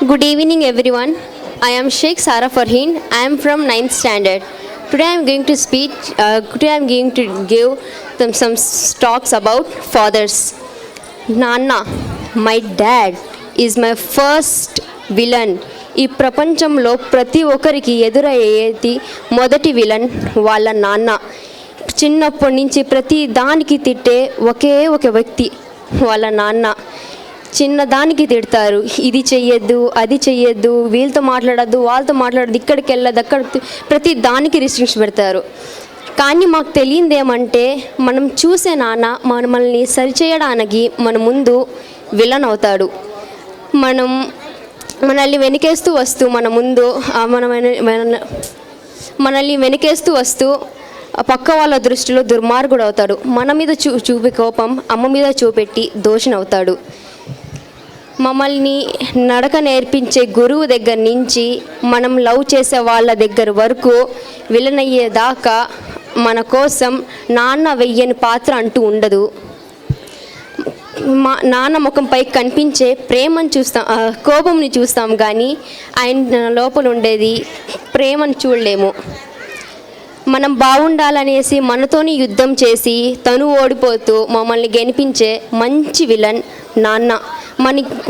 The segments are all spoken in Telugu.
Good evening, everyone. I am Sheikh Sara Farheen. I am from 9th standard. Today I am going to speak. Today I am going to give them some talks about fathers. Nana, my dad is my first villain. ఈ ప్రపంచంలో ప్రతి ఒక్కరికి ఎదురయ్యేది మొదటి విలన్ వాళ్ళ నాన్న. చిన్నప్పటి నుంచి ప్రతి దానికి తిట్టే ఒకే ఒక వ్యక్తి వాళ్ళ నాన్న. చిన్నదానికి తిడతారు, ఇది చెయ్యొద్దు, అది చెయ్యొద్దు, వీళ్ళతో మాట్లాడద్దు, వాళ్ళతో మాట్లాడద్దు, ఇక్కడికి వెళ్ళదు, అక్కడ ప్రతి దానికి రిస్ట్రిక్షన్ పెడతారు. కానీ మాకు తెలియంది ఏమంటే, మనం చూసే నాన్న మనల్ని సరిచేయడానికి మన ముందు విలన్ అవుతాడు. మనల్ని వెనకేస్తూ వస్తూ మనల్ని వెనకేస్తూ వస్తూ పక్క వాళ్ళ దృష్టిలో దుర్మార్గుడు అవుతాడు. మన మీద చూపే కోపం అమ్మ మీద చూపెట్టి దోషినవుతాడు. మమ్మల్ని నడక నేర్పించే గురువు దగ్గర నుంచి మనం లవ్ చేసే వాళ్ళ దగ్గర వరకు విలన్ అయ్యేదాకా మన కోసం నాన్న వెయ్యని పాత్ర అంటూ ఉండదు. మా నాన్న ముఖంపై కనిపించే ప్రేమను చూస్తాం, కోపంని చూస్తాం, కానీ ఆయన లోపల ఉండేది ప్రేమను చూడలేము. మనం బాగుండాలనేసి మనతోని యుద్ధం చేసి తను ఓడిపోతూ మమ్మల్ని గెలిపించే మంచి విలన్ నాన్న.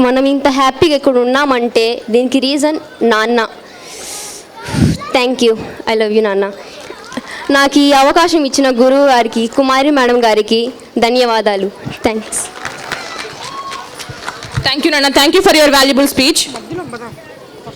మనం ఇంత హ్యాపీగా ఇక్కడ ఉన్నామంటే దీనికి రీజన్ నాన్న. Thank you. I love you నాన్న. నాకు ఈ అవకాశం ఇచ్చిన గురువు గారికి, కుమారి మేడం గారికి ధన్యవాదాలు. థ్యాంక్స్. థ్యాంక్ యూ నాన్న. Thank you for your valuable speech.